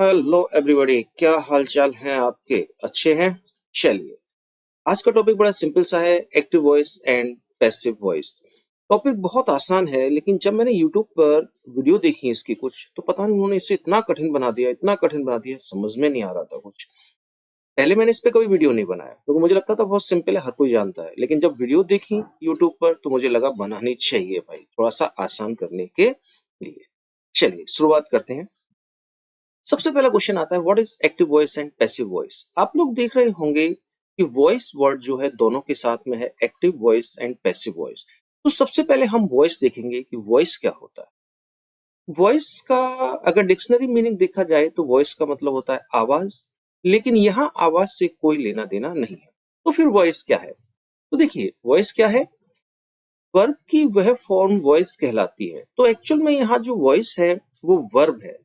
Hello everybody, क्या हाल चाल हैं आपके? अच्छे हैं? चलिए, आज का टॉपिक बड़ा सिंपल सा है, active voice and passive voice. Topic बहुत आसान है, लेकिन जब मैंने यूट्यूब पर वीडियो देखी इसकी कुछ, तो पता नहीं उन्होंने इसे इतना कठिन बना दिया, इतना कठिन बना दिया, समझ में नहीं आ रहा था कुछ। पहले मैंने इस पे कभी वीडियो नहीं बनाया क्योंकि मुझे लगता था बहुत सिंपल है, हर कोई जानता है। लेकिन जब वीडियो देखी यूट्यूब पर तो मुझे लगा बनानी चाहिए भाई, थोड़ा सा आसान करने के लिए। चलिए शुरुआत करते हैं। सबसे पहला क्वेश्चन आता है, what is active voice and passive voice. आप लोग देख रहे होंगे कि वॉइस वर्ड जो है दोनों के साथ में है, active voice and passive voice. तो सबसे पहले हम वॉइस देखेंगे कि वॉइस क्या होता है। वॉइस का अगर डिक्शनरी मीनिंग देखा जाए तो वॉइस का मतलब होता है आवाज, लेकिन यहाँ आवाज से कोई लेना देना नहीं है। तो फिर वॉइस क्या है? तो देखिए, वॉइस क्या है? वर्ब की वह फॉर्म वॉइस कहलाती है। तो एक्चुअल में यहाँ जो वॉइस है वो वर्ब है।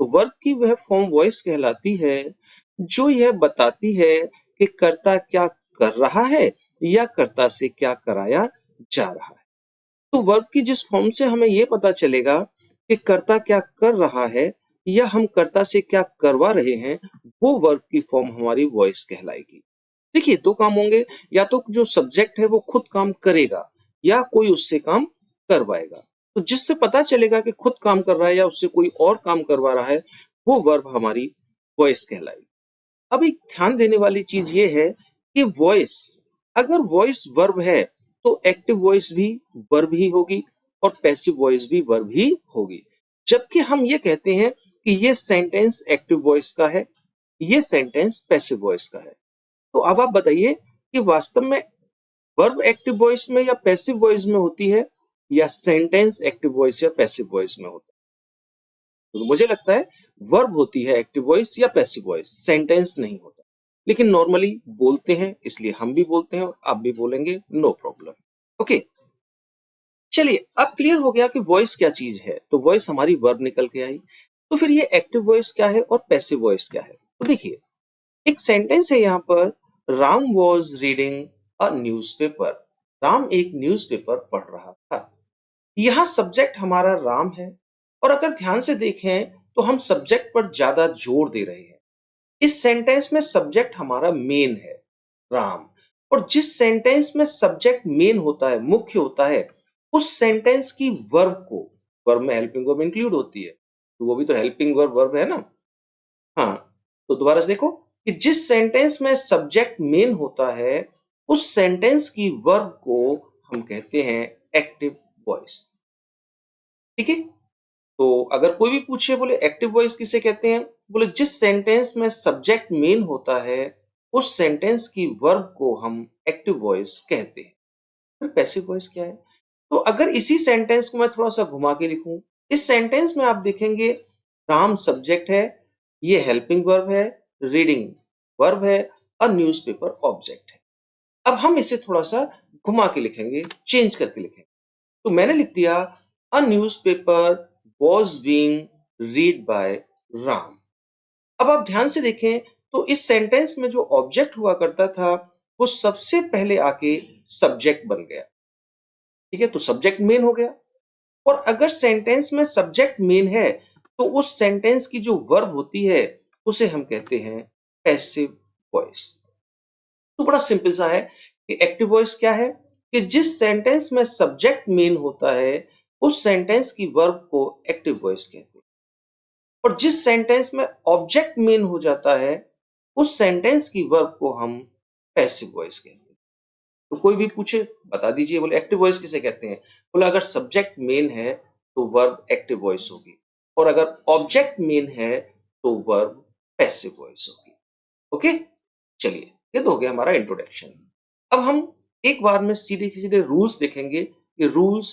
तो वर्ब की वह फॉर्म वॉइस कहलाती है जो यह बताती है कि कर्ता क्या कर रहा है या कर्ता से क्या कराया जा रहा है। तो वर्ब की जिस फॉर्म से हमें यह पता चलेगा कि कर्ता क्या कर रहा है या हम कर्ता से क्या करवा रहे हैं, वो वर्ब की फॉर्म हमारी वॉइस कहलाएगी। देखिए, दो काम होंगे, या तो जो सब्जेक्ट है वो खुद काम करेगा या कोई उससे काम करवाएगा। तो जिससे पता चलेगा कि खुद काम कर रहा है या उससे कोई और काम करवा रहा है, वो वर्ब हमारी वॉइस कहलाएगी। अब एक ध्यान देने वाली चीज ये है कि वॉइस, अगर वॉइस वर्ब है तो एक्टिव वॉइस भी वर्ब ही होगी और पैसिव वॉइस भी वर्ब ही होगी। जबकि हम ये कहते हैं कि ये सेंटेंस एक्टिव वॉइस का है, ये सेंटेंस पैसिव वॉइस का है। तो अब आप बताइए कि वास्तव में वर्ब एक्टिव वॉइस में या पैसिव वॉइस में होती है, या सेंटेंस एक्टिव वॉइस या पैसिव वॉइस में होता है? तो मुझे लगता है वर्ब होती है एक्टिव वॉइस या पैसिव वॉइस, सेंटेंस नहीं होता। लेकिन नॉर्मली बोलते हैं, इसलिए हम भी बोलते हैं और आप भी बोलेंगे, नो प्रॉब्लम। ओके, चलिए अब क्लियर हो गया कि वॉइस क्या चीज है। तो वॉइस हमारी वर्ब निकल के आई। तो फिर ये एक्टिव वॉइस क्या है और पैसिव वॉइस क्या है? तो देखिए, एक सेंटेंस है यहाँ पर, Ram was reading a newspaper. Ram एक न्यूज़पेपर पढ़ रहा था। यहाँ सब्जेक्ट हमारा राम है, और अगर ध्यान से देखें तो हम सब्जेक्ट पर ज्यादा जोर दे रहे हैं। इस सेंटेंस में सब्जेक्ट हमारा मेन है, राम। और जिस सेंटेंस में सब्जेक्ट मेन होता है, मुख्य होता है, उस सेंटेंस की वर्ब को, वर्ब में हेल्पिंग वर्ब इंक्लूड होती है, तो वो भी तो हेल्पिंग वर्ब वर्ब है ना। हाँ, तो दोबारा से देखो कि जिस सेंटेंस में सब्जेक्ट मेन होता है, उस सेंटेंस की वर्ब को हम कहते हैं एक्टिव वॉइस। ठीक है? तो अगर कोई भी पूछे, बोले एक्टिव वॉइस किसे कहते हैं, बोले जिस सेंटेंस में सब्जेक्ट मेन होता है, उस सेंटेंस की वर्ब को हम एक्टिव वॉइस कहते हैं। फिर पैसिव वॉइस क्या है? तो अगर इसी सेंटेंस को मैं थोड़ा सा घुमा के लिखूं, इस सेंटेंस में आप देखेंगे राम सब्जेक्ट है, ये हेल्पिंग वर्ब है, रीडिंग वर्ब है, और न्यूज़पेपर ऑब्जेक्ट है। अब हम इसे थोड़ा सा घुमा के लिखेंगे, चेंज करके लिखेंगे। तो मैंने लिख दिया, a newspaper was being read by Ram. अब आप ध्यान से देखें तो इस सेंटेंस में जो ऑब्जेक्ट हुआ करता था, वो सबसे पहले आके सब्जेक्ट बन गया। ठीक है, तो सब्जेक्ट मेन हो गया। और अगर सेंटेंस में सब्जेक्ट मेन है, तो उस सेंटेंस की जो वर्ब होती है उसे हम कहते हैं पैसिव वॉइस। तो बड़ा सिंपल सा है कि एक्टिव वॉइस क्या है, कि जिस सेंटेंस में सब्जेक्ट मेन होता है, उस सेंटेंस की वर्ब को एक्टिव वॉइस कहते हैं। और जिस सेंटेंस में ऑब्जेक्ट मेन हो जाता है, उस सेंटेंस की वर्ब को हम पैसिव वॉइस कहते हैं। तो कोई भी पूछे, बता दीजिए, बोले एक्टिव वॉइस किसे कहते हैं? बोले अगर सब्जेक्ट मेन है तो वर्ब एक्टिव वॉइस होगी, और अगर ऑब्जेक्ट मेन है तो वर्ब पैसिव वॉइस होगी। ओके, चलिए, ये तो हो गया हमारा इंट्रोडक्शन। अब हम एक बार में सीधे सीधे रूल्स देखेंगे कि रूल्स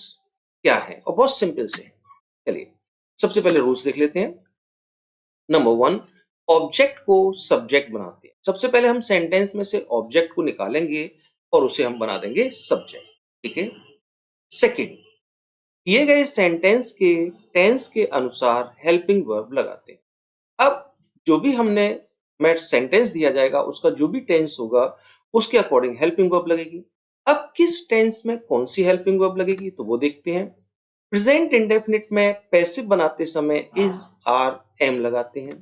क्या है, और बहुत सिंपल से हैं। चलिए, सबसे पहले रूल्स देख लेते हैं। नंबर वन, ऑब्जेक्ट को सब्जेक्ट बनाते हैं। सबसे पहले हम सेंटेंस में से ऑब्जेक्ट को निकालेंगे और उसे हम बना देंगे सब्जेक्ट। ठीक है? सेकंड, दिए गए सेंटेंस के टेंस के अनुसार हेल्पिंग वर्ब लगाते हैं। अब जो भी हमने में सेंटेंस दिया जाएगा, उसका जो भी टेंस होगा, उसके अकॉर्डिंग हेल्पिंग वर्ब लगेगी। अब किस टेंस में कौन सी हेल्पिंग वर्ब लगेगी, तो वो देखते हैं। प्रेजेंट इंडेफिनिट में पैसिव बनाते समय इज, आर, एम लगाते हैं।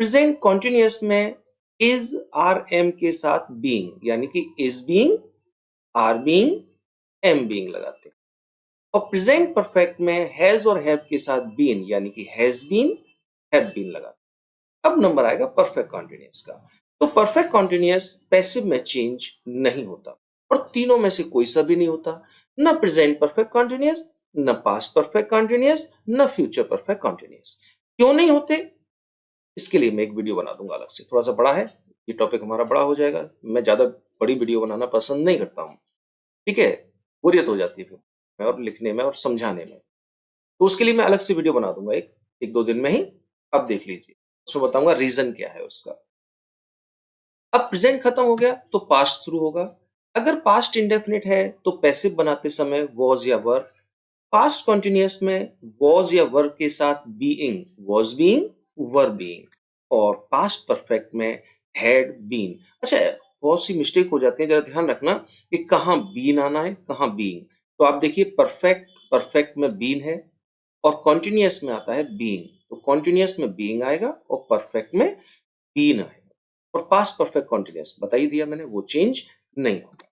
प्रेजेंट कॉन्टिन्यूअस में इज, आर, एम के साथ बीइंग यानी कि is being, are being, am being लगाते हैं। और प्रेजेंट परफेक्ट में हैज और हैव के साथ बीन यानी कि हैज बीन, हैव बीन लगाते हैं। अब नंबर आएगा परफेक्ट कॉन्टिन्यूअस का। तो परफेक्ट कॉन्टिन्यूअस पैसिव में चेंज नहीं होता और तीनों में से कोई सा भी नहीं होता, ना प्रेजेंट परफेक्ट कॉन्टिन्यूअस, न पास्ट परफेक्ट कॉन्टिन्यूअस, न फ्यूचर परफेक्ट कॉन्टिन्यूअस। क्यों नहीं होते, इसके लिए मैं एक वीडियो बना दूंगा अलग से, थोड़ा सा बड़ा है ये टॉपिक, हमारा बड़ा हो जाएगा। मैं ज्यादा बड़ी वीडियो बनाना पसंद नहीं करता हूँ, ठीक है, बोरियत हो जाती है फिर मैं और लिखने में और समझाने में। तो उसके लिए मैं अलग से वीडियो बना दूंगा एक एक दो दिन में ही, आप देख लीजिए, उसमें बताऊंगा रीजन क्या है उसका। अब प्रेजेंट खत्म हो गया तो पास्ट शुरू होगा। अगर पास्ट इंडेफिनिट है तो पैसिव बनाते समय वॉज या वर, पास्ट कॉन्टिन्यूअस में वॉज या वर के साथ being, was being, were being, और पास्ट परफेक्ट में हैड बीन। अच्छा, बहुत सी मिस्टेक हो जाती है, जरा ध्यान रखना कि कहाँ बीन आना है कहाँ बीइंग। तो आप देखिए परफेक्ट परफेक्ट में बीन है और कॉन्टिन्यूअस में आता है बीइंग, तो कॉन्टिन्यूअस में बीइंग आएगा और परफेक्ट में बीन आएगा। और पास्ट परफेक्ट कॉन्टिन्यूअस बता ही दिया मैंने, वो चेंज नहीं होगा।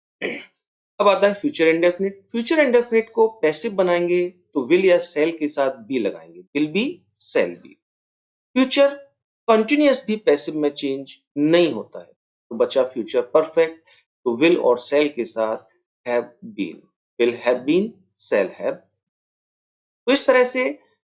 अब आता है फ्यूचर इंडेफिनिट। फ्यूचर इंडेफिनिट को पैसिव बनाएंगे तो विल या सेल के साथ बी लगाएंगे, will be, shall be. Future continuous भी पैसिव में चेंज नहीं होता है, तो बचा फ्यूचर परफेक्ट, तो विल और सेल के साथ have been, will have been, shall have. तो इस तरह से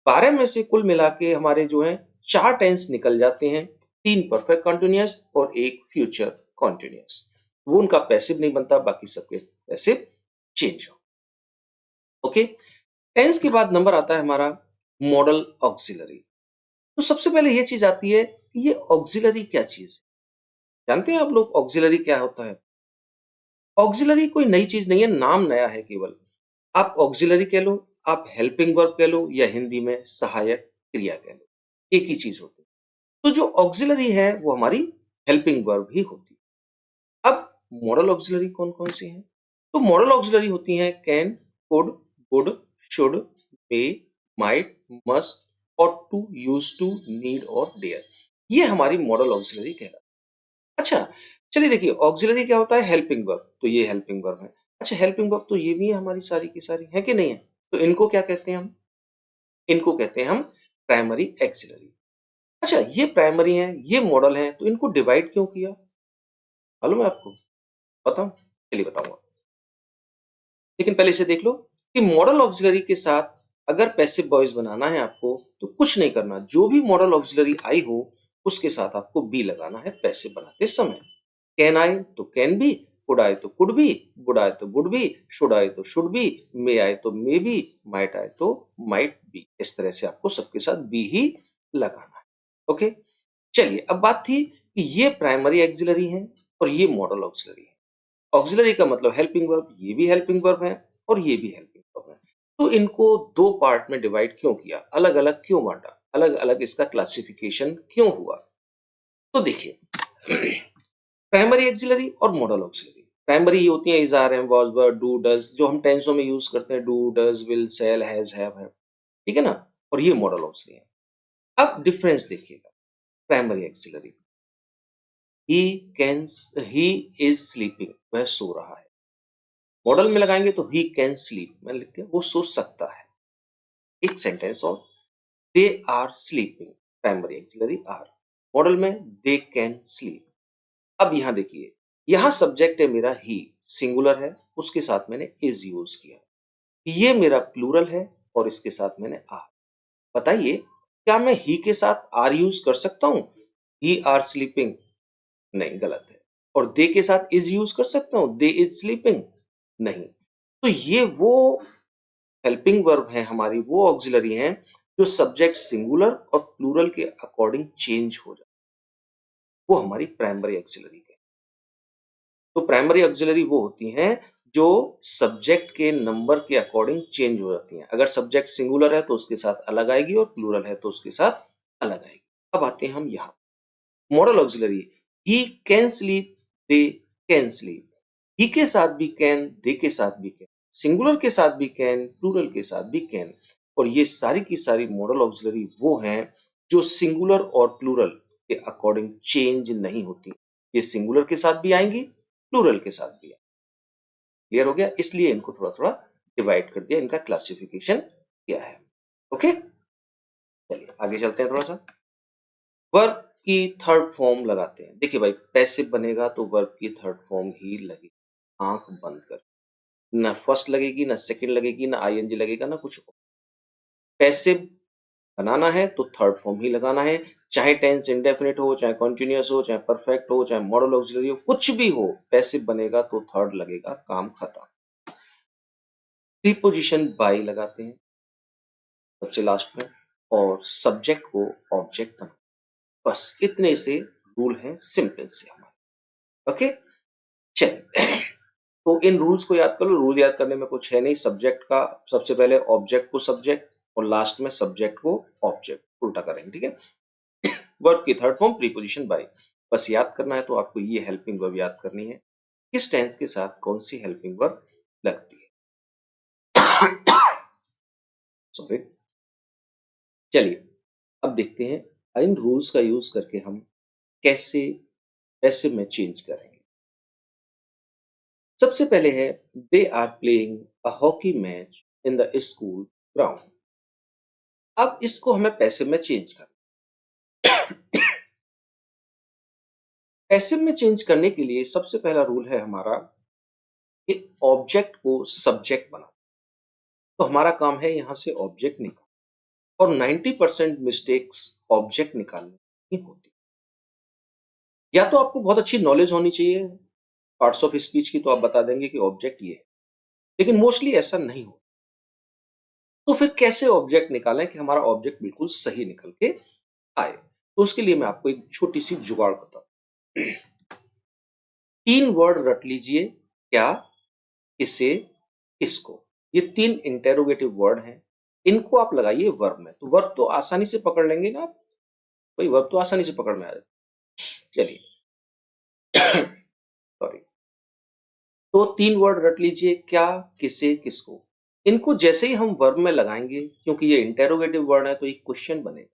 12 में से कुल मिला के हमारे जो है 4 टेंस निकल जाते हैं, 3 परफेक्ट कंटिन्यूअस और एक फ्यूचर कंटिन्यूअस। वो उनका पैसिव नहीं बनता, बाकी सबके पैसिव चेंज हो। ओके, टेंस के बाद नंबर आता है हमारा मॉडल ऑक्सिलरी। तो सबसे पहले ये चीज आती है कि ये ऑक्सिलरी क्या चीज है। जानते हैं आप लोग ऑक्सिलरी क्या होता है? ऑक्सिलरी कोई नई चीज नहीं है, नाम नया है केवल। आप ऑक्सिलरी कह लो, आप हेल्पिंग वर्ब कह लो, या हिंदी में सहायक क्रिया कह लो, एक ही चीज होती है। तो जो ऑक्सिलरी है वो हमारी हेल्पिंग वर्ब ही होती है। अब मॉडल ऑक्सिलरी कौन कौन सी हैं? तो मॉडल ऑक्सिलरी होती हैं can, could, would, should, may, might, must और टू, यूज टू, नीड और डेयर। ये हमारी मॉडल ऑक्सिलरी कहलाती है। अच्छा, चलिए देखिए ऑक्सिलरी क्या होता है, हेल्पिंग वर्ब, तो ये हेल्पिंग वर्ब है। अच्छा, हेल्पिंग वर्ब तो ये भी है हमारी सारी की सारी, है कि नहीं है? तो इनको क्या कहते हैं हम? इनको कहते हैं हम प्राइमरी एक्सिलरी। अच्छा, ये प्राइमरी हैं, ये मॉडल हैं, तो इनको डिवाइड क्यों किया मालूम है आपको? बताऊं? चलिए बताऊंगा, लेकिन पहले इसे देख लो कि मॉडल ऑक्सिलरी के साथ अगर पैसिव वॉइस बनाना है आपको तो कुछ नहीं करना, जो भी मॉडल ऑक्सिलरी आई हो उसके साथ आपको बी लगाना है पैसिव बनाते समय। कैन आए तो कैन बी, कुड आए तो कुड बी, वुड आए तो वुड बी, शुड आए तो शुड बी, मे आए तो मे बी, माइट आए तो माइट बी। इस तरह से आपको सबके साथ बी ही लगाना है। ओके, चलिए अब बात थी कि ये प्राइमरी एक्सिलरी हैं और ये मॉडल ऑक्सिलरी है। ऑक्सिलरी का मतलब हेल्पिंग वर्ब, ये भी हेल्पिंग वर्ब है और ये भी हेल्पिंग वर्ब है। तो इनको दो पार्ट में डिवाइड क्यों किया, अलग अलग क्यों बांटा, अलग अलग इसका क्लासिफिकेशन क्यों हुआ? तो देखिए प्राइमरी एक्सिलरी और मॉडल ऑक्सिलरी। प्राइमरी ये होती है is, are, am, was, were, do, does, जो हम टेंसों में यूज करते हैं, do, does, will, shall, has, have, ठीक है ना? और ये मॉडल ऑक्सिलरी है। अब डिफरेंस देखिएगा, primary axillary, he can, he is sleeping, वह सो रहा है। मॉडल में लगाएंगे तो ही कैन स्लीप, मैंने लिख दिया वो सो सकता है। एक सेंटेंस और, they are sleeping, primary auxiliary are, modal में दे कैन स्लीप। अब यहां देखिए, यहां सब्जेक्ट है मेरा ही, सिंगुलर है, उसके साथ मैंने इज यूज किया। ये मेरा प्लूरल है और इसके साथ मैंने आर। बताइए क्या मैं ही के साथ आर यूज कर सकता हूं? ही आर स्लीपिंग, नहीं, गलत है। और दे के साथ इज यूज कर सकता हूं, दे इज स्लीपिंग, नहीं। तो ये वो हेल्पिंग वर्ब है हमारी, वो ऑक्सिलरी हैं जो सब्जेक्ट सिंगुलर और प्लूरल के अकॉर्डिंग चेंज हो जाए, वो हमारी प्राइमरी ऑक्सिलरी है। तो प्राइमरी ऑक्सिलरी वो होती हैं जो सब्जेक्ट के नंबर के अकॉर्डिंग चेंज हो जाती हैं। अगर सब्जेक्ट सिंगुलर है तो उसके साथ अलग आएगी और प्लूरल है तो उसके साथ अलग आएगी। अब आते हैं हम यहाँ model auxiliary, he can sleep, they can sleep, he के साथ भी कैन, दे के साथ भी कैन, सिंगुलर के साथ भी कैन, प्लूरल के साथ भी कैन। और ये सारी की सारी मॉडल ऑक्सिलरी वो हैं जो सिंगुलर और प्लूरल के अकॉर्डिंग चेंज नहीं होती। ये सिंगुलर के साथ भी आएंगी, प्लूरल के साथ भी आएंगी। क्लियर हो गया? इसलिए इनको थोड़ा थोड़ा डिवाइड कर दिया, इनका क्लासिफिकेशन क्या है। ओके, चलिए आगे चलते हैं थोड़ा सा। वर्ब की थर्ड फॉर्म लगाते हैं। देखिए भाई, पैसिव बनेगा तो वर्ब की थर्ड फॉर्म ही लगेगी, आंख बंद कर। ना फर्स्ट लगेगी, ना सेकंड लगेगी, ना आईएनजी लगेगा, ना कुछ। पैसिव बनाना है तो थर्ड फॉर्म ही लगाना है, चाहे टेंस इंडेफिनिट हो, चाहे कॉन्टिन्यूअस हो, चाहे परफेक्ट हो, चाहे मॉडल ऑक्सिलरी हो, कुछ भी हो, पैसिव बनेगा तो थर्ड लगेगा, काम खत्म। प्रीपोजिशन बाय लगाते हैं सबसे लास्ट में, और सब्जेक्ट को ऑब्जेक्ट बना। बस इतने से रूल हैं, सिंपल से हमारे। ओके, चलिए तो इन रूल्स को याद कर लो। रूल याद करने में कुछ है नहीं। सब्जेक्ट का सबसे पहले ऑब्जेक्ट को सब्जेक्ट, और लास्ट में सब्जेक्ट को ऑब्जेक्ट, उल्टा करेंगे, ठीक है। वर्ब की थर्ड फॉर्म प्रीपोजिशन बाय, बस याद करना है तो आपको ये हेल्पिंग वर्ब याद करनी है, किस टेंस के साथ कौन सी हेल्पिंग वर्ब लगती है। सॉरी। चलिए अब देखते हैं इन रूल्स का यूज करके हम कैसे पैसिव में चेंज करेंगे। सबसे पहले है they are playing a hockey match in the school ground. अब इसको हमें पैसिव में चेंज करना। पैसिव में चेंज करने के लिए सबसे पहला रूल है हमारा कि ऑब्जेक्ट को सब्जेक्ट बना। तो हमारा काम है यहां से ऑब्जेक्ट निकाल, और 90% मिस्टेक्स ऑब्जेक्ट निकालने की होती। या तो आपको बहुत अच्छी नॉलेज होनी चाहिए पार्ट्स ऑफ स्पीच की, तो आप बता देंगे कि ऑब्जेक्ट ये है, लेकिन मोस्टली ऐसा नहीं हो। तो फिर कैसे ऑब्जेक्ट निकालें कि हमारा ऑब्जेक्ट बिल्कुल सही निकल के आए? तो उसके लिए मैं आपको एक छोटी सी जुगाड़ बताता हूं। 3 वर्ड रट लीजिए, क्या, किसे, किसको। ये 3 इंटेरोगेटिव वर्ड हैं, इनको आप लगाइए वर्ब में, तो वर्ब तो आसानी से पकड़ लेंगे ना आप। भाई वर्ब तो आसानी से पकड़ में आ जाए। चलिए सॉरी। तो 3 वर्ड रट लीजिए, क्या, किसे, किसको। इनको जैसे ही हम वर्ब में लगाएंगे, क्योंकि ये इंटेरोगेटिव वर्ड है, तो एक क्वेश्चन बनेगा।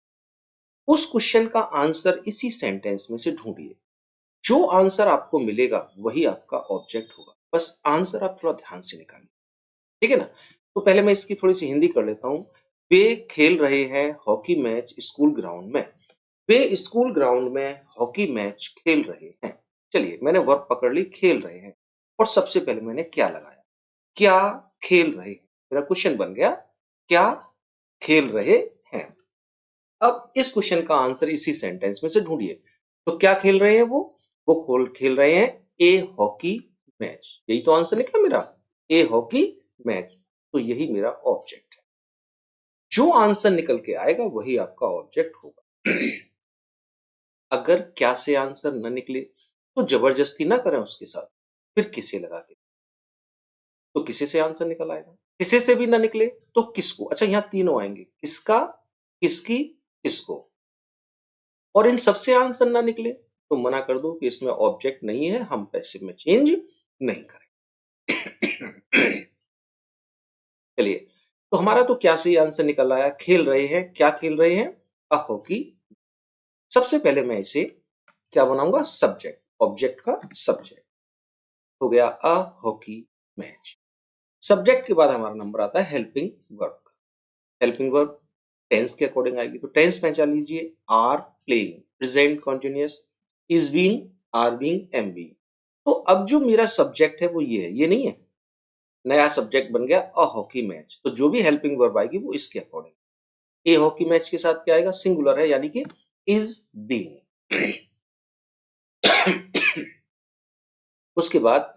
उस क्वेश्चन का आंसर इसी सेंटेंस में से ढूंढिए। जो आंसर आपको मिलेगा वही आपका ऑब्जेक्ट होगा। बस आंसर आप थोड़ा ध्यान से निकालिए, ठीक है ना। तो पहले मैं इसकी थोड़ी सी हिंदी कर लेता हूं। वे खेल रहे हैं हॉकी मैच स्कूल ग्राउंड में। वे स्कूल ग्राउंड में हॉकी मैच खेल रहे हैं। चलिए, मैंने वर्ब पकड़ ली, खेल रहे हैं, और सबसे पहले मैंने क्या लगाया, क्या खेल रहे हैं। मेरा क्वेश्चन बन गया, क्या खेल रहे हैं। अब इस क्वेश्चन का आंसर इसी सेंटेंस में से ढूंढिए। तो क्या खेल रहे हैं वो खोल खेल रहे हैं ए हॉकी मैच। यही तो आंसर निकला मेरा, ए हॉकी मैच। तो यही मेरा ऑब्जेक्ट है। जो आंसर निकल के आएगा वही आपका ऑब्जेक्ट होगा। अगर क्या से आंसर न निकले तो जबरदस्ती ना करें उसके साथ, फिर किसे लगा के। तो किसे से आंसर निकल आएगा। किसे से भी ना निकले तो किसको। अच्छा, यहां तीनों आएंगे, किसका, किसकी, किसको। और इन सबसे आंसर ना निकले तो मना कर दो कि इसमें ऑब्जेक्ट नहीं है, हम पैसिव में चेंज नहीं करें। चलिए, तो हमारा तो क्या सही आंसर निकल आया, खेल रहे हैं। क्या खेल रहे हैं, अ हॉकी। सबसे पहले मैं इसे क्या बनाऊंगा, सब्जेक्ट, ऑब्जेक्ट का सब्जेक्ट हो गया अ हॉकी मैच। सब्जेक्ट के बाद हमारा नंबर आता है helping verb. Helping verb tense के अकॉर्डिंग आएगी, तो टेंस पहचान लीजिए, are playing, present continuous, is being, are being, am being. तो अब जो मेरा सब्जेक्ट है वो ये है, ये नहीं है। नया सब्जेक्ट बन गया अ हॉकी मैच, तो जो भी हेल्पिंग वर्ब आएगी वो इसके अकॉर्डिंग। ए हॉकी मैच के साथ क्या आएगा, सिंगुलर है, यानी कि इज बीइंग। उसके बाद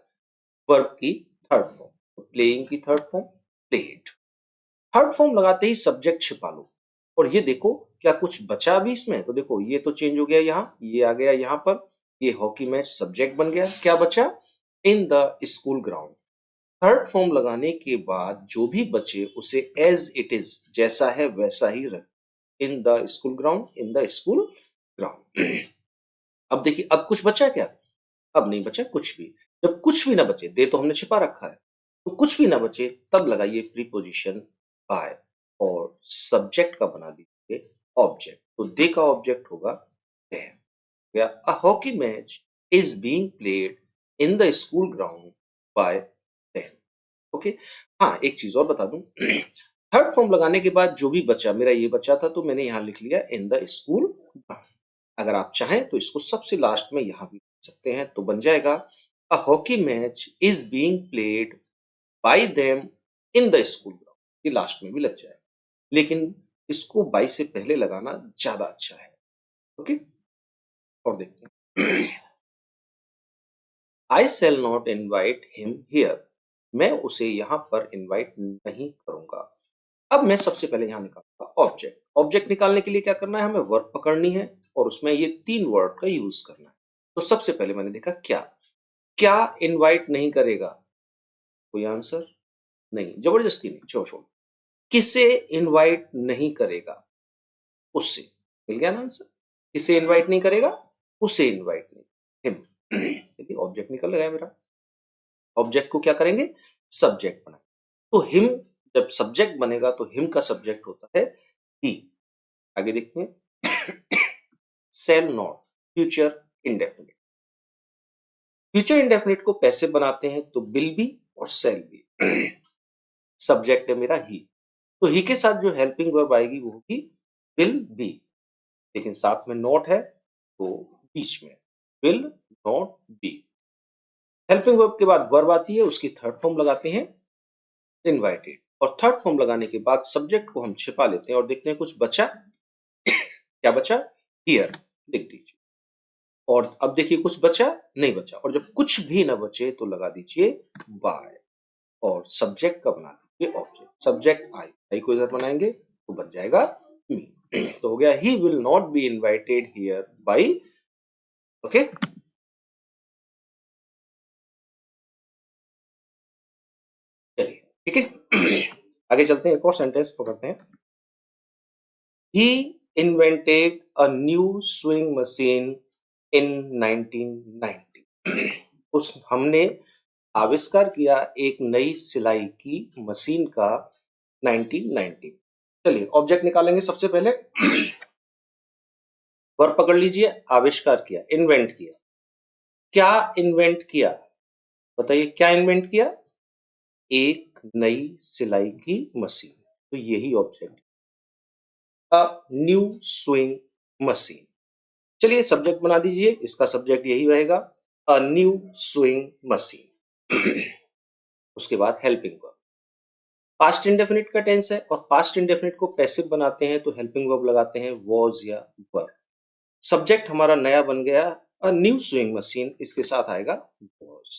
वर्ब की थर्ड फॉर्म, प्लेइंग की third form played. Third form लगाते ही सब्जेक्ट छिपा लो, और ये देखो क्या कुछ बचा भी इसमें। तो देखो ये तो चेंज हो गया, यहाँ ये आ गया, यहाँ पर ये हॉकी मैच सब्जेक्ट बन गया। क्या बचा, इन the school ground. Third form लगाने के बाद जो भी बचे उसे एज इट इज, जैसा है वैसा ही रख। इन the school ground, in the school ground. अब देखिए, अब कुछ बचा क्या, अब नहीं बचा कुछ भी। जब कुछ भी ना बचे, दे तो हमने छिपा रखा है, तो कुछ भी ना बचे तब लगाइए प्रीपोजिशन बाय और सब्जेक्ट का बना दीजिए ऑब्जेक्ट। तो दे का ऑब्जेक्ट होगा देम। या अ hockey match is being played in the school ground by them. Okay. हाँ, एक चीज और बता दूं थर्ड फॉर्म लगाने के बाद जो भी बचा, मेरा ये बचा था तो मैंने यहाँ लिख लिया इन द स्कूल ग्राउंड। अगर आप चाहें तो इसको सबसे लास्ट में यहाँ भी लिख सकते हैं, तो बन जाएगा अ hockey match is being played by them in the school ground. ये लास्ट में भी लग जाएगा, लेकिन इसको बाय से पहले लगाना ज्यादा अच्छा है। ओके। और देखते हैं I shall not invite him here. मैं उसे यहाँ पर इनवाइट नहीं करूंगा। अब मैं सबसे पहले यहाँ निकालूंगा ऑब्जेक्ट। ऑब्जेक्ट निकालने के लिए क्या करना है, हमें वर्ब पकड़नी है और उसमें ये 3 वर्ड का यूज करना है। तो सबसे पहले मैंने देखा क्या, क्या इनवाइट नहीं करेगा, कोई आंसर नहीं, जबरदस्ती नहीं, छोड़ छोड़। किसे इनवाइट नहीं करेगा, उससे, मिल गया ना आंसर। किसे इनवाइट नहीं करेगा, उसे इनवाइट नहीं, हिम। देखिए ऑब्जेक्ट निकल गया मेरा। ऑब्जेक्ट को क्या करेंगे, सब्जेक्ट बनाएंगे। तो हिम जब सब्जेक्ट बनेगा तो हिम का सब्जेक्ट होता है ही। आगे देखते हैं shall not future indefinite. Future indefinite को पैसे बनाते हैं तो विल बी और सेल बी। सब्जेक्ट है मेरा ही, तो ही के साथ जो हेल्पिंग वर्ब आएगी वो होगी विल बी, लेकिन साथ में नॉट है तो बीच में will not be. Helping verb के बाद वर्ब आती है, उसकी थर्ड फॉर्म लगाते हैं इनवाइटेड, और थर्ड फॉर्म लगाने के बाद सब्जेक्ट को हम छिपा लेते हैं और देखते हैं कुछ बचा। क्या बचा, हियर लिख दीजिए। और अब देखिए कुछ बचा, नहीं बचा, और जब कुछ भी ना बचे तो लगा दीजिए बाय और सब्जेक्ट का बना दीजिए ऑब्जेक्ट। सब्जेक्ट आई, आई को इधर बनाएंगे तो बन जाएगा मी। तो हो गया he will not be invited here bye. Okay. चलिए ठीक है। आगे चलते हैं, एक और सेंटेंस पकड़ते हैं। He invented a new swing machine in 1990। उस हमने आविष्कार किया एक नई सिलाई की मशीन का 1990। चलिए ऑब्जेक्ट निकालेंगे सबसे पहले। वर्ब पकड़ लीजिए, आविष्कार किया, इन्वेंट किया। क्या इन्वेंट किया, बताइए क्या इन्वेंट किया, एक नई सिलाई की मशीन, तो यही ऑब्जेक्ट, अ न्यू स्विंग मशीन। चलिए सब्जेक्ट बना दीजिए, इसका सब्जेक्ट यही रहेगा अ न्यू स्विंग मशीन। उसके बाद हेल्पिंग वर्ब, पास्ट इंडेफिनिट का टेंस है और पास्ट इंडेफिनिट को पैसिव बनाते हैं तो हेल्पिंग वर्ब लगाते हैं वॉज या वर। सब्जेक्ट हमारा नया बन गया अ न्यू स्विंग मशीन, इसके साथ आएगा वॉज।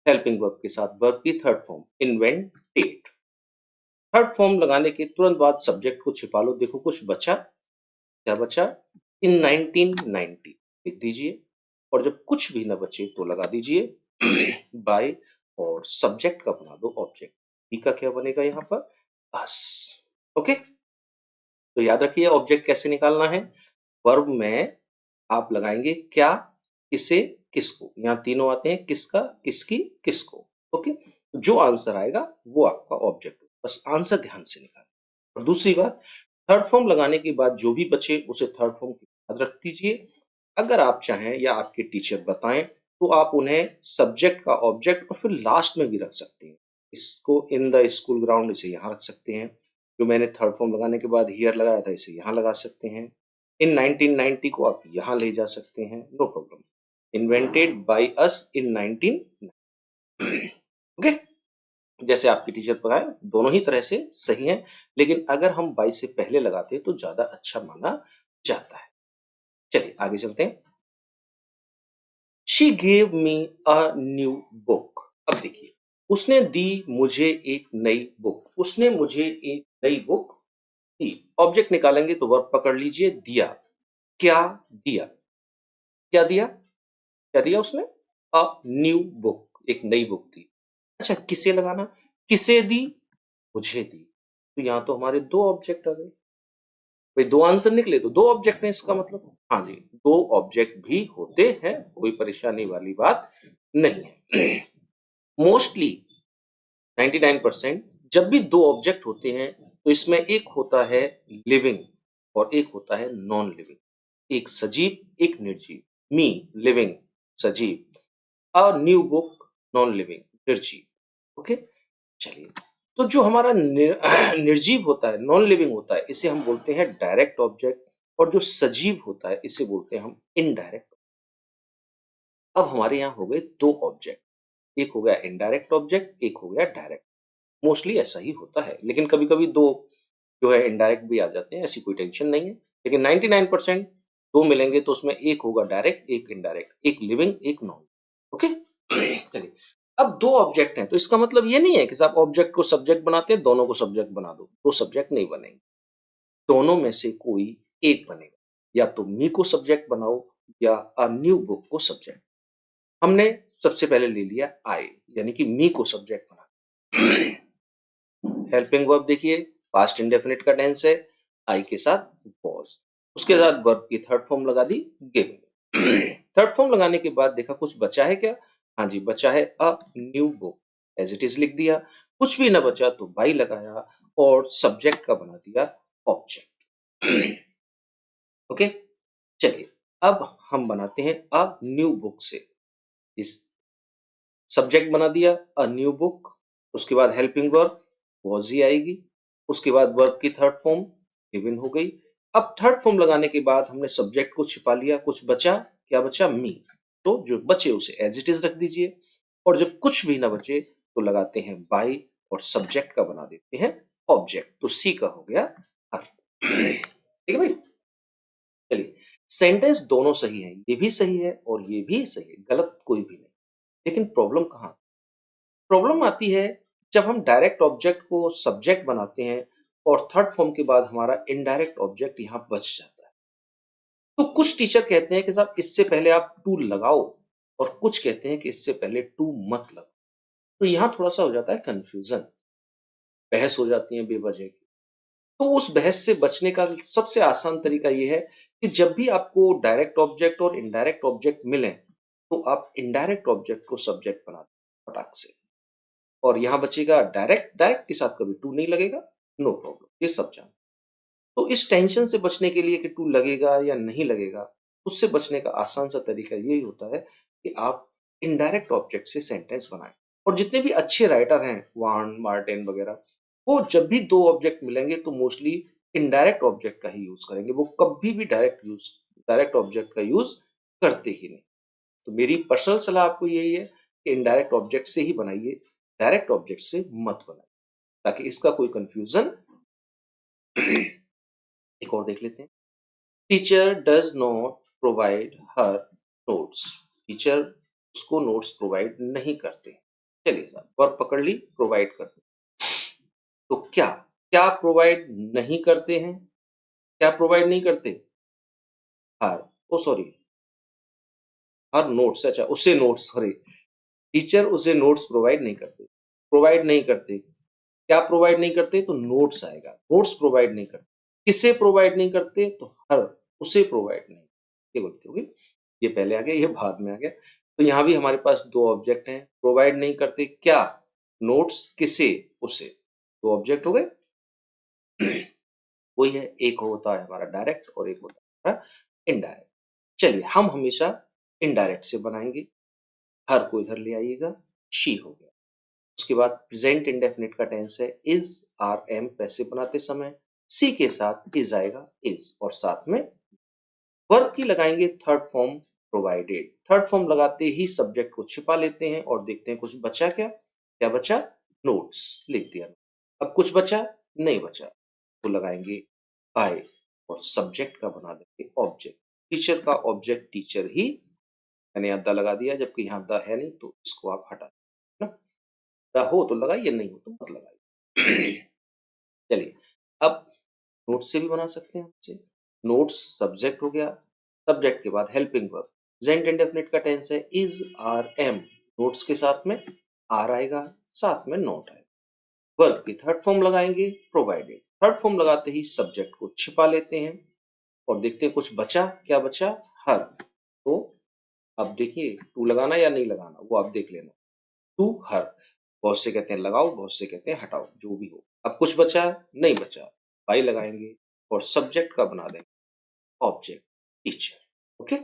हेल्पिंग वर्ब के साथ वर्ब की third form invented. Third form लगाने के तुरंत बाद सब्जेक्ट को छिपा लो, देखो कुछ बचा, क्या बचा, इन 1990 लिख दीजिए, और जब कुछ भी ना बचे तो लगा दीजिए बाय और सब्जेक्ट का बना दो ऑब्जेक्ट। ई का क्या बनेगा यहाँ पर, बस। ओके। तो याद रखिए ऑब्जेक्ट कैसे निकालना है, वर्ब में आप लगाएंगे क्या, किसे, किसको, यहाँ तीनों आते हैं, किसका, किसकी, किसको। ओके। जो आंसर आएगा वो आपका ऑब्जेक्ट, बस आंसर ध्यान से निकालें। और दूसरी बात, थर्ड फॉर्म लगाने के बाद जो भी बचे उसे थर्ड फॉर्म की याद रख दीजिए। अगर आप चाहें या आपके टीचर बताएं तो आप उन्हें सब्जेक्ट का ऑब्जेक्ट और फिर लास्ट में भी रख सकते हैं। इसको इन द स्कूल ग्राउंड इसे यहाँ रख सकते हैं, जो मैंने थर्ड फॉर्म लगाने के बाद हियर लगाया था इसे यहाँ लगा सकते हैं। इन 1990 को आप यहाँ ले जा सकते हैं, no problem. Invented by us in 1990। Okay. जैसे आपके टीचर पढ़ाए, दोनों ही तरह से सही है, लेकिन अगर हम बाई से पहले लगाते हैं तो ज्यादा अच्छा माना जाता है। चलिए आगे चलते हैं। She gave me a new book. अब देखिए, उसने दी मुझे एक नई बुक, उसने मुझे एक नई बुक दी। ऑब्जेक्ट निकालेंगे तो वर्ब पकड़ लीजिए दिया। क्या दिया, क्या दिया, क्या दिया उसने, अ न्यू बुक, एक नई बुक दी। अच्छा किसे लगाना, किसे दी, मुझे दी। तो यहां तो हमारे दो ऑब्जेक्ट आ गए भाई, दो आंसर निकले तो दो ऑब्जेक्ट हैं इसका मतलब। हाँ जी, दो ऑब्जेक्ट भी होते हैं, कोई परेशानी वाली बात नहीं है। मोस्टली 99% जब भी दो ऑब्जेक्ट होते हैं तो इसमें एक होता है लिविंग और एक होता है नॉन लिविंग, एक सजीव एक निर्जीव। मी लिविंग सजीव, अ न्यू बुक नॉन लिविंग निर्जीव। ओके, चलिए, तो जो हमारा निर्जीव होता है, नॉन लिविंग होता है, इसे हम बोलते हैं डायरेक्ट ऑब्जेक्ट, और जो सजीव होता है इसे बोलते हैं हम इनडायरेक्ट। अब हमारे यहाँ हो गए दो ऑब्जेक्ट, एक हो गया इनडायरेक्ट ऑब्जेक्ट, एक हो गया डायरेक्ट। मोस्टली ऐसा ही होता है, लेकिन कभी कभी दो जो है इनडायरेक्ट भी आ जाते हैं, ऐसी कोई टेंशन नहीं है। लेकिन 99% दो मिलेंगे तो उसमें एक होगा डायरेक्ट एक इनडायरेक्ट, एक लिविंग एक नॉन। ओके, चलिए, अब दो ऑब्जेक्ट हैं तो इसका मतलब ये नहीं है कि साहब ऑब्जेक्ट को सब्जेक्ट बनाते हैं दोनों को सब्जेक्ट बना दो, दो सब्जेक्ट नहीं बनेंगे, दोनों में से कोई एक बनेगा। या तो मी को सब्जेक्ट बनाओ या अ न्यू बुक को सब्जेक्ट। हमने सबसे पहले ले लिया आई, यानी कि मी को सब्जेक्ट बना। हेल्पिंग वर्ब देखिए, पास्ट इंडेफिनिट का टेंस है, आई के साथ वॉज, उसके साथ वर्ब की थर्ड फॉर्म लगा दी गिविंग। थर्ड फॉर्म लगाने के बाद देखा कुछ बचा है क्या? हाँ जी, बचा है a new book, as it is लिख दिया। कुछ भी ना बचा तो बाई लगाया और सब्जेक्ट का बना दिया ऑब्जेक्ट। ओके, चलिए, अब हम बनाते हैं अ न्यू बुक से। इस सब्जेक्ट बना दिया अ न्यू बुक, उसके बाद हेल्पिंग वर्ब वॉज ही आएगी, उसके बाद वर्ब की थर्ड फॉर्म गिवन हो गई। अब थर्ड फॉर्म लगाने के बाद हमने सब्जेक्ट को छिपा लिया, कुछ बचा, क्या बचा? मी। तो जो बचे उसे एज इट इज रख दीजिए, और जब कुछ भी ना बचे तो लगाते हैं बाई और सब्जेक्ट का बना देते हैं ऑब्जेक्ट। तो सी का हो गया हर। ठीक है भाई, चलिए, सेंटेंस दोनों सही है, ये भी सही है और ये भी सही है, गलत कोई भी नहीं। लेकिन प्रॉब्लम कहाँ? प्रॉब्लम आती है जब हम डायरेक्ट ऑब्जेक्ट को सब्जेक्ट बनाते हैं और थर्ड फॉर्म के बाद हमारा इनडायरेक्ट ऑब्जेक्ट यहां बच जाता है। तो कुछ टीचर कहते हैं कि साहब इससे पहले आप टू लगाओ, और कुछ कहते हैं कि इससे पहले टू मत लगाओ। तो यहां थोड़ा सा हो जाता है कंफ्यूजन, बहस हो जाती है बेवजह की। तो उस बहस से बचने का सबसे आसान तरीका यह है कि जब भी आपको डायरेक्ट ऑब्जेक्ट और इनडायरेक्ट ऑब्जेक्ट मिले तो आप इनडायरेक्ट ऑब्जेक्ट को सब्जेक्ट बना दो फटाक से, और यहां बचेगा डायरेक्ट, डायरेक्ट के साथ कभी टू नहीं लगेगा, नो प्रॉब्लम, ये सब जान। तो इस टेंशन से बचने के लिए कि टू लगेगा या नहीं लगेगा, उससे बचने का आसान सा तरीका यही होता है कि आप इनडायरेक्ट ऑब्जेक्ट से सेंटेंस बनाएं। और जितने भी अच्छे राइटर हैं, वार्न मार्टिन वगैरह, वो जब भी दो ऑब्जेक्ट मिलेंगे तो मोस्टली इनडायरेक्ट ऑब्जेक्ट का ही यूज करेंगे, वो कभी भी डायरेक्ट ऑब्जेक्ट का यूज करते ही नहीं। तो मेरी पर्सनल सलाह आपको यही है कि इनडायरेक्ट ऑब्जेक्ट से ही बनाइए, डायरेक्ट ऑब्जेक्ट से मत बनाइए, ताकि इसका कोई कंफ्यूजन। एक और देख लेते हैं। Teacher does not provide her notes, teacher उसको नोट्स प्रोवाइड नहीं करते। चलिए साहब, वर्ब पकड़ ली, प्रोवाइड करते। तो क्या क्या प्रोवाइड नहीं करते हैं? क्या प्रोवाइड नहीं करते? हर, ओ सॉरी, हर नोट्स, अच्छा उसे नोट्स, सॉरी, टीचर उसे नोट्स प्रोवाइड नहीं करते। प्रोवाइड नहीं करते, क्या प्रोवाइड नहीं करते? तो नोट्स आएगा, नोट्स प्रोवाइड नहीं करते। किसे प्रोवाइड नहीं करते? तो हर, उसे प्रोवाइड नहीं, ये गलती होगी, ये पहले आ गया ये बाद में आ गया। तो यहाँ भी हमारे पास दो ऑब्जेक्ट हैं, प्रोवाइड नहीं करते क्या? नोट्स, किसे? उसे, दो ऑब्जेक्ट हो गए। वही है, एक होता है हमारा डायरेक्ट और एक होता है हमारा इनडायरेक्ट। चलिए, हम हमेशा इनडायरेक्ट से बनाएंगे, हर को इधर ले आइएगा, शी हो गया। उसके बाद प्रेजेंट इंडेफिनिट का टेंस है इज, आर एम पैसिव बनाते समय सी के साथ इज आएगा, इज, और साथ में वर्ब की लगाएंगे third form provided. Third form लगाते ही सब्जेक्ट को छिपा लेते हैं और देखते हैं कुछ बचा क्या? क्या बचा? नोट्स, लिख दिया। अब कुछ बचा? नहीं बचा, तो लगाएंगे बाय और सब्जेक्ट का बना देंगे ऑब्जेक्ट। टीचर का ऑब्जेक्ट टीचर ही, मैंने यहाँ द लगा दिया, जबकि यहाँ द है नहीं, तो इसको आप हटा दें ना। द हो तो लगाइए, नहीं हो तो मत लगाइए। चलिए, अब नोट्स से भी बना सकते हैं आपसे। नोट्स सब्जेक्ट हो गया, सब्जेक्ट के बाद हेल्पिंग वर्ब, प्रेजेंट इंडेफिनिट का टेंस है इज, आर एम, नोट्स के साथ में आर आएगा, साथ में नोट आएगा। वर्ब की थर्ड फॉर्म लगाएंगे प्रोवाइडेड। थर्ड फॉर्म लगाते ही सब्जेक्ट को छिपा लेते हैं और देखते हैं कुछ बचा, क्या बचा? हर। तो अब देखिए, टू लगाना या नहीं लगाना वो आप देख लेना, टू हर। बहुत से कहते हैं लगाओ, बहुत से कहते हैं हटाओ, जो भी हो। अब कुछ बचा नहीं बचा, बाई लगाएंगे और सब्जेक्ट का बना देंगे ऑब्जेक्ट टीचर। ओके।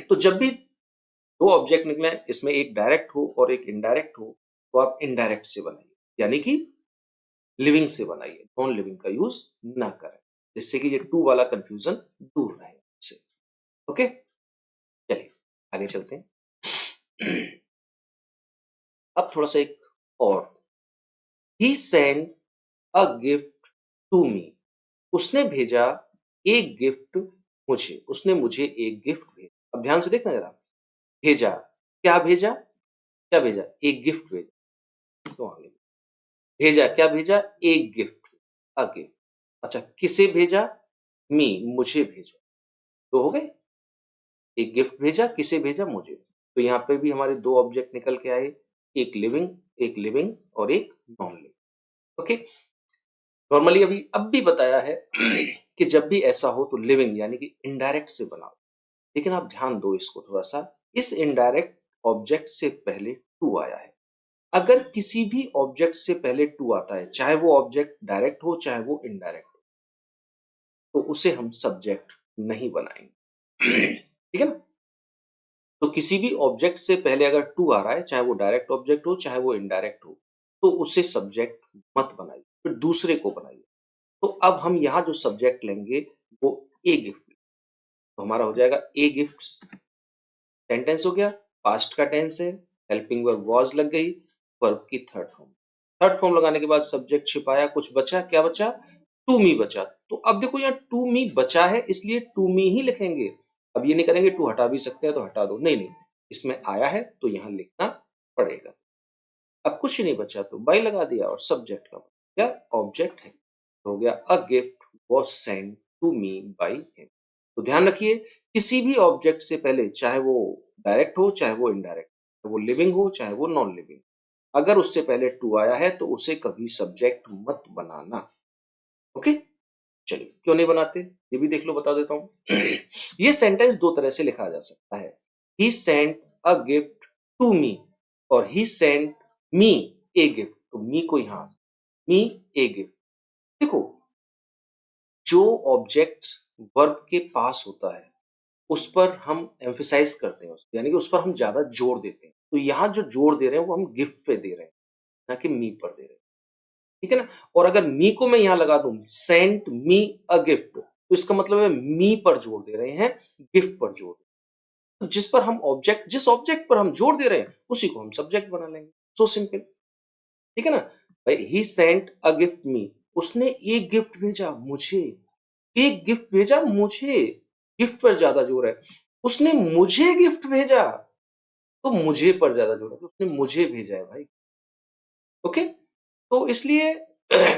तो जब भी दो ऑब्जेक्ट निकले, इसमें एक डायरेक्ट हो और एक इनडायरेक्ट हो, तो आप इनडायरेक्ट से बनाइए, यानी कि लिविंग से बनाइए, नॉन लिविंग का यूज ना करें, जिससे कि ये टू वाला कंफ्यूजन दूर रहे आपसे। ओके, चलिए आगे चलते हैं। अब थोड़ा सा एक और, he send a gift to me, उसने भेजा एक गिफ्ट मुझे, उसने मुझे एक गिफ्ट भेजा। अब ध्यान से देखना जरा, भेजा, क्या भेजा, क्या भेजा, एक गिफ्ट भेजा। तो आगे भेजा, क्या भेजा, एक गिफ्ट, अ गिफ्ट। अच्छा, किसे भेजा, मी, मुझे भेजा। तो हो गए, एक गिफ्ट भेजा, किसे भेजा, मुझे। तो यहाँ पे भी हमारे दो ऑब्जेक्ट निकल के आए, एक लिविंग और एक नॉन लिविंग। ओके। नॉर्मली अभी अब भी बताया है कि जब भी ऐसा हो तो लिविंग यानी कि इनडायरेक्ट से बनाओ, लेकिन आप ध्यान दो इसको थोड़ा सा, इस इनडायरेक्ट ऑब्जेक्ट से पहले टू आया है। अगर किसी भी ऑब्जेक्ट से पहले टू आता है, चाहे वो ऑब्जेक्ट डायरेक्ट हो चाहे वो इनडायरेक्ट हो, तो उसे हम सब्जेक्ट नहीं बनाएंगे। ठीक है ना। तो किसी भी ऑब्जेक्ट से पहले अगर टू आ रहा है, चाहे वो डायरेक्ट ऑब्जेक्ट हो चाहे वो इनडायरेक्ट हो, तो उसे सब्जेक्ट मत बनाइए, फिर दूसरे को बनाइए। तो अब हम यहाँ जो सब्जेक्ट लेंगे वो ए गिफ्ट, तो हमारा हो जाएगा ए गिफ्ट्स। सेंटेंस हो गया, पास्ट का टेंस है, हेल्पिंग वर्ब वॉज लग गई, वर्ब की थर्ड फॉर्म। थर्ड फॉर्म लगाने के बाद सब्जेक्ट छिपाया, कुछ बचा, क्या बचा, टू मी बचा। तो अब देखो यहाँ टू मी बचा है, इसलिए टू मी ही लिखेंगे। अब ये नहीं करेंगे टू हटा भी सकते हैं तो हटा दो, नहीं नहीं, इसमें आया है तो यहाँ लिखना पड़ेगा। अब कुछ नहीं बचा तो बाई लगा दिया और सब्जेक्ट का क्या ऑब्जेक्ट है, तो हो गया a gift was send to me by him. तो ध्यान रखिए, किसी भी ऑब्जेक्ट से पहले, चाहे वो डायरेक्ट हो चाहे वो इनडायरेक्ट, चाहे वो लिविंग हो चाहे वो नॉन लिविंग, अगर उससे पहले टू आया है तो उसे कभी सब्जेक्ट मत बनाना। ओके, चलिए क्यों नहीं बनाते ये भी देख लो, बता देता हूं। ये सेंटेंस दो तरह से लिखा जा सकता है, he sent a gift to me और he sent me a gift. तो मी को यहां, मी ए गिफ्ट। देखो, जो ऑब्जेक्ट वर्ब के पास होता है उस पर हम एम्फेसाइज करते हैं, यानी कि उस पर हम ज्यादा जोर देते हैं। तो यहाँ जो जोर दे रहे हैं वो हम गिफ्ट पे दे रहे हैं, ना कि मी पर दे रहे हैं। ठीक है ना। और अगर मी को मैं यहां लगा दूं, सेंट मी अ गिफ्ट, तो इसका मतलब है मी पर जोर दे रहे हैं, गिफ्ट पर जोर। तो जिस पर हम ऑब्जेक्ट, जिस ऑब्जेक्ट पर हम जोर दे रहे हैं उसी को हम सब्जेक्ट बना लेंगे। So simple. ठीक है ना भाई, ही सेंट अ गिफ्ट मी, उसने एक गिफ्ट भेजा मुझे, एक गिफ्ट भेजा मुझे, गिफ्ट पर ज्यादा जोर है। उसने मुझे गिफ्ट भेजा, तो मुझे पर ज्यादा जोर है, तो उसने मुझे भेजा है भाई। ओके। तो इसलिए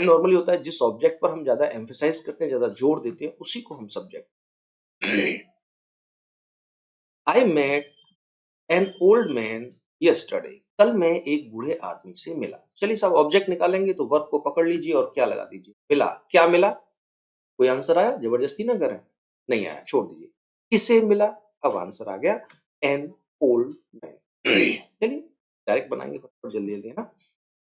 नॉर्मली होता है, जिस ऑब्जेक्ट पर हम ज्यादा एम्फेसाइज करते हैं, ज्यादा जोर देते हैं, उसी को हम subject. I met an old man yesterday, कल मैं एक बूढ़े आदमी से मिला। चलिए साहब, ऑब्जेक्ट निकालेंगे तो वर्ब को पकड़ लीजिए और क्या लगा दीजिए, मिला। क्या मिला, कोई आंसर आया, जबरदस्ती ना करें, नहीं आया छोड़ दीजिए। किसे मिला, अब आंसर आ गया, एन ओल्ड मैन। चलिए डायरेक्ट बनाएंगे फटाफट, जल्दी जल्दी, है ना।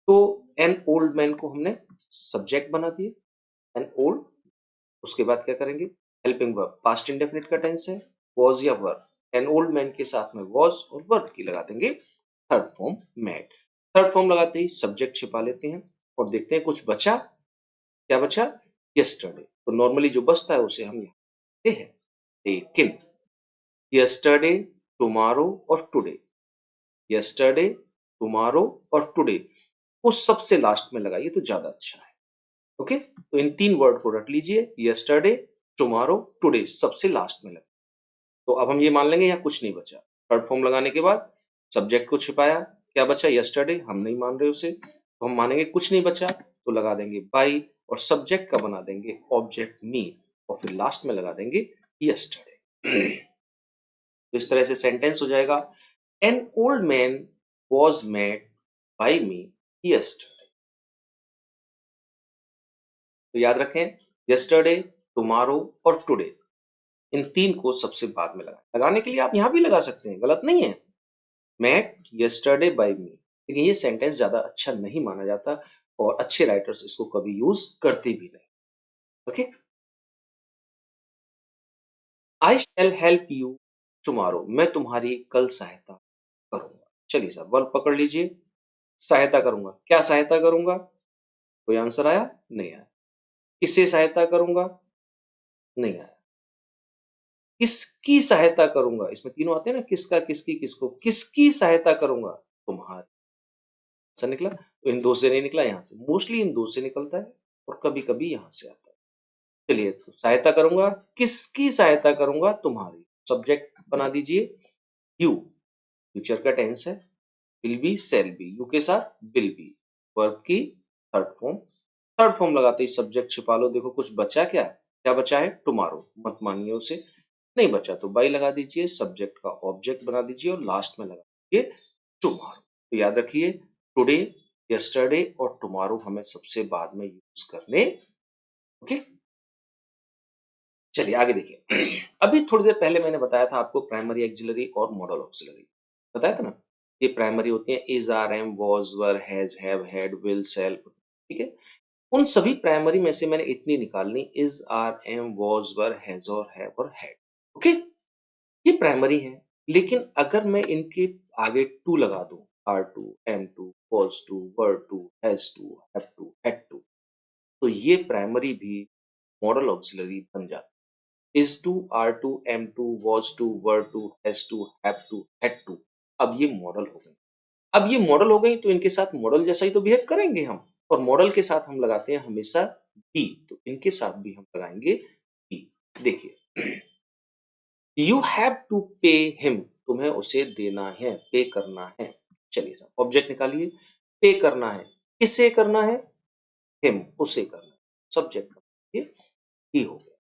तो एन ओल्ड मैन को हमने सब्जेक्ट बना दिए, एन ओल्ड। उसके बाद क्या करेंगे, हेल्पिंग वर्ब, पास्ट इंडेफिनिट का टेंस है, वॉज या वर्ब, एन ओल्ड मैन के साथ में वॉज और वर्ब की लगा देंगे third form met. Third form लगाते ही सब्जेक्ट छिपा लेते हैं और देखते हैं कुछ बचा, क्या बचा, यस्टरडे। तो नॉर्मली जो बचता है उसे हम लिखते हैं, लेकिन यस्टरडे, टुमारो और टुडे, यस्टरडे, टुमारो और टुडे वो सबसे लास्ट में लगाइए तो ज्यादा अच्छा है। ओके, तो इन तीन वर्ड को रख लीजिए, यस्टरडे, टुमारो, टुडे सबसे लास्ट में लगे। तो अब हम ये मान लेंगे यहाँ कुछ नहीं बचा। थर्ड फॉर्म लगाने के बाद सब्जेक्ट को छिपाया, क्या बचा, यस्टरडे, हम नहीं मान रहे उसे, तो हम मानेंगे कुछ नहीं बचा, तो लगा देंगे बाई और सब्जेक्ट का बना देंगे ऑब्जेक्ट मी और फिर लास्ट में लगा देंगे यस्टरडे। तो इस तरह से सेंटेंस हो जाएगा, an old man was met by me yesterday. तो याद रखें, यस्टरडे, टुमारो और टुडे, इन तीन को सबसे बाद में लगाने के लिए आप यहां भी लगा सकते हैं, गलत नहीं है। मेट यस्टरडे बाय मी, लेकिन ये सेंटेंस ज़्यादा अच्छा नहीं माना जाता और अच्छे राइटर्स इसको कभी यूज़ करते भी नहीं। Okay? I shell help you tomorrow, मैं तुम्हारी कल सहायता करूँगा। चलिए साहब वर्ब पकड़ लीजिए, सहायता करूँगा, क्या सहायता करूँगा? कोई आंसर आया? नहीं आया। किससे सहायता करूँगा? नहीं आया। किसकी सहायता करूँगा? इसमें तीनों आते हैं ना, किसका, किसकी, किसको। किसकी सहायता करूँगा? तुम्हारी। ऐसा निकला? तो इन 2 से नहीं निकला, यहाँ से। मोस्टली इन 2 से निकलता है और कभी-कभी यहाँ से आता है। चलिए तो सहायता करूँगा, किसकी सहायता करूँगा? तुम्हारी। सब्जेक्ट बना दीजिए यू, फ्यूचर का टेंस है। Will be, shall be, you के साथ विल बी। वर्ब की थर्ड फॉर्म। थर्ड फॉर्म लगाते ही सब्जेक्ट छिपा लो। देखो कुछ बचा क्या? क्या बचा है? टुमारो। मत मानिए उसे। नहीं बचा तो बाई लगा दीजिए, सब्जेक्ट का ऑब्जेक्ट बना दीजिए और लास्ट में लगा दीजिए टुमारो। तो याद रखिए टुडे, यस्टरडे और टुमारो हमें सबसे बाद में यूज करने। ओके, चलिए आगे देखिए। अभी थोड़ी देर पहले मैंने बताया था आपको प्राइमरी एक्सिलरी और मॉडल ऑक्सिलरी, बताया था ना। ये प्राइमरी होती है is, are, am, was, were, has, have, had, will, shall. ठीक है, उन सभी प्राइमरी में से मैंने इतनी निकालनी, is, are, am, was, were, has और हैव और हैड। ओके, ये प्राइमरी है। लेकिन अगर मैं इनके आगे टू लगा दूं, are to, am to, was to, were to, has to, have to, had to, तो ये प्राइमरी भी मॉडल ऑक्सिलरी बन जाती है। Is to, are to, am to, was to, were to, has to, have to, had to, अब ये model हो गई। अब ये मॉडल हो गई तो इनके साथ मॉडल जैसा ही तो बिहेव करेंगे हम, और मॉडल के साथ हम लगाते हैं हमेशा बी, तो इनके साथ भी हम लगाएंगे बी। देखिए, you have to pay him, तुम्हें उसे देना है, पे करना है। चलिए साहब ऑब्जेक्ट निकालिए। पे करना है, किसे करना है? हिम, उसे करना है। सब्जेक्ट ये ही हो गया।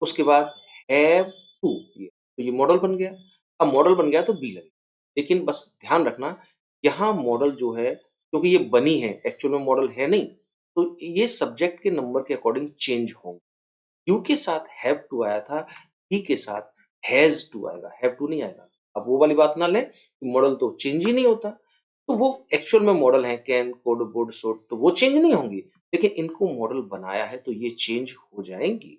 उसके बाद हैव टू, ये तो ये मॉडल बन गया। अब मॉडल बन गया तो बी लगेगा। लेकिन बस ध्यान रखना, यहाँ मॉडल जो है, क्योंकि ये बनी है, एक्चुअल में मॉडल है नहीं, तो ये सब्जेक्ट के नंबर के अकॉर्डिंग चेंज होंगे। यू के साथ हैव टू आया था, ही के साथ हैज टू आएगा, हैव टू नहीं आएगा। अब वो वाली बात ना लें, मॉडल तो चेंज ही नहीं होता। तो वो एक्चुअल में मॉडल है, कैन, कुड, वुड, शुड, तो वो चेंज नहीं होंगी। लेकिन इनको मॉडल बनाया है तो ये चेंज हो जाएंगी।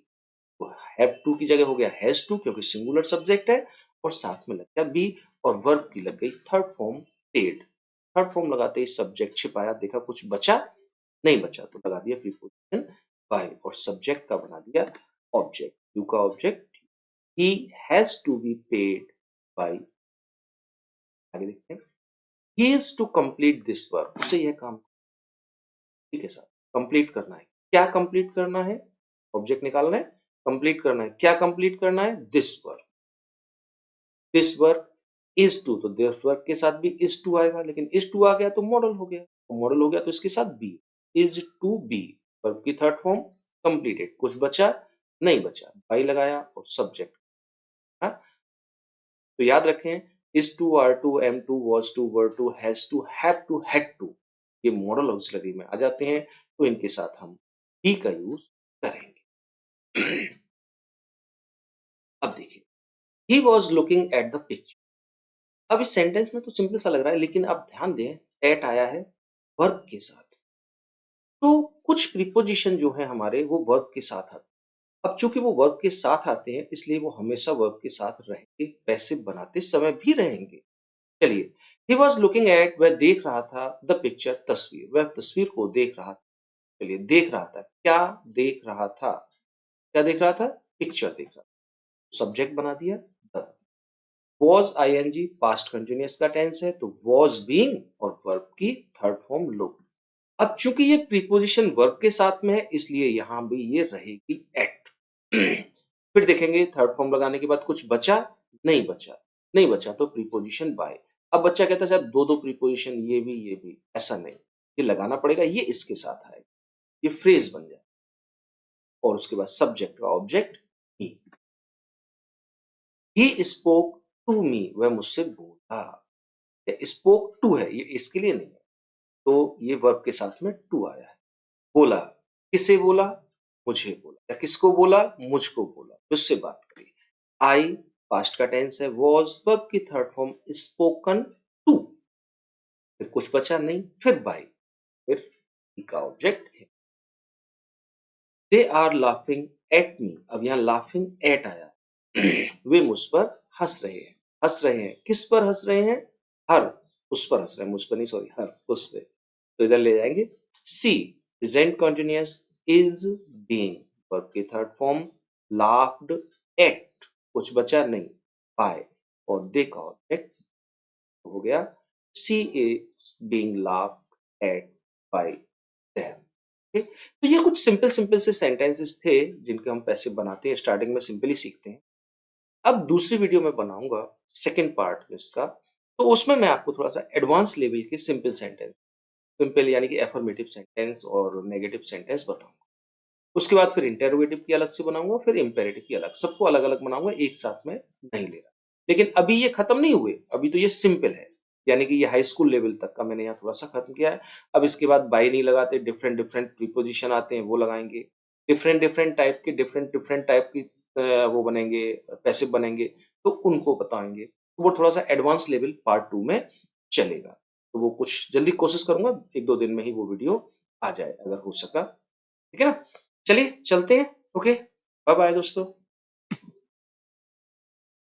तो हैव टू की जगह हो गया हैज टू, क्योंकि सिंगुलर सब्जेक्ट है, और साथ में लग गया बी, और वर्ब की लग गई third form paid. Third form लगाते ही सब्जेक्ट छिपाया, देखा कुछ बचा? नहीं बचा तो लगा दिया प्रीपोजिशन बाय, और सब्जेक्ट का बना दिया ऑब्जेक्ट, यू का object. He has to be paid by, आगे देखते हैं। He is to complete this work, उसे यह काम, ठीक है सर, कंप्लीट करना है। क्या कंप्लीट करना है? ऑब्जेक्ट निकालना है, कंप्लीट करना है। क्या कंप्लीट करना है? This work. This work is to, तो दिस वर्क के साथ भी इज टू आएगा, लेकिन इज टू आ गया तो मॉडल हो गया, मॉडल हो गया तो इसके साथ be, is to be. Verb की थर्ड फॉर्म कंप्लीटेड। कुछ बचा? नहीं बचा, बाई लगाया और सब्जेक्ट। हाँ, तो याद रखें, is to, are to, am to, was to, were to, has to, have to, had to, ये मॉडल ऑक्सिलरी में आ जाते हैं, तो इनके साथ हम ही का यूज करेंगे। अब देखिए, he was looking at the picture. अब इस सेंटेंस में तो सिंपल सा लग रहा है, लेकिन आप ध्यान दें, एट आया है वर्ब के साथ, तो कुछ प्रीपोजिशन जो है हमारे वो वर्ब के साथ आते हैं। अब चूंकि वो वर्ब के साथ आते हैं, इसलिए वो हमेशा वर्ब के साथ रहेंगे, पैसिव बनाते समय भी रहेंगे। चलिए, ही वॉज लुकिंग एट, वह देख रहा था, द पिक्चर, तस्वीर, वह तस्वीर को देख रहा था। चलिए, देख रहा था, क्या देख रहा था? क्या देख रहा था? पिक्चर देख रहा था। सब्जेक्ट बना दिया the. Was ING past continuous का टेंस है, तो वॉज बीइंग और वर्ब की थर्ड फॉर्म लुक। अब चूंकि ये प्रीपोजिशन वर्ब के साथ में है, इसलिए यहां भी ये रहेगी एट। फिर देखेंगे थर्ड फॉर्म लगाने के बाद कुछ बचा? नहीं बचा। नहीं बचा तो प्रीपोजिशन बाय। अब बच्चा कहता है सर दो दो प्रीपोजिशन, ये भी, ऐसा नहीं, ये लगाना पड़ेगा, ये इसके साथ आएगा, ये फ्रेज बन जाए, और उसके बाद सब्जेक्ट का object he. He spoke to me, वह मुझसे बोला। स्पोक टू है, ये इसके लिए नहीं है, तो ये वर्ब के साथ में टू आया है। बोला, किसे बोला? मुझे बोला। या किसको बोला? मुझको बोला, उससे बात करी। आई पास्ट का टेंस है, वॉज वर्ब की थर्ड फॉर्म, स्पोकन टू। फिर कुछ बचा नहीं, फिर बाय, फिर बी का ऑब्जेक्ट है। They are laughing at me, अब यहाँ लाफिंग एट आया। वे मुझ पर हंस रहे हैं। हंस रहे हैं, किस पर हंस रहे हैं? हर, उस पर हंस रहे हैं, मुझ पर नहीं, सॉरी, हर, उस पे। तो इधर ले जाएंगे। She, present continuous, is being, verb की थर्ड फॉर्म, लाफ्ड एट, कुछ बचा नहीं, बाय, और दे का ऑब्जेक्ट हो गया she is being laughed at by them. Okay, तो ये कुछ सिंपल सिंपल से सेंटेंसेस थे जिनके हम पैसिव बनाते हैं, स्टार्टिंग में सिंपली सीखते हैं। अब दूसरी वीडियो में बनाऊंगा सेकंड पार्ट इसका, तो उसमें मैं आपको थोड़ा सा एडवांस लेवल के सिंपल सेंटेंस, सिंपल यानी कि एफर्मेटिव सेंटेंस और नेगेटिव सेंटेंस बताऊंगा। उसके बाद फिर इंटेरोगेटिव की अलग से बनाऊंगा, फिर इंपेरेटिव की अलग, सबको अलग अलग बनाऊंगा, एक साथ में नहीं ले रहा। लेकिन अभी ये खत्म नहीं हुए, अभी तो ये सिंपल है, यानी कि ये हाई स्कूल लेवल तक का मैंने यहाँ थोड़ा सा खत्म किया है। अब इसके बाद बाय नहीं लगाते, डिफरेंट डिफरेंट प्रीपोजिशन आते हैं वो लगाएंगे, डिफरेंट डिफरेंट टाइप के डिफरेंट डिफरेंट टाइप की वो बनेंगे, पैसिव बनेंगे, तो उनको बताएंगे। तो वो थोड़ा सा एडवांस लेवल पार्ट 2 में चलेगा। तो वो कुछ जल्दी कोशिश करूंगा, 1-2 दिन में ही वो वीडियो आ जाए अगर हो सका। ठीक है ना? चलिए चलते हैं। ओके, बाय बाय दोस्तों।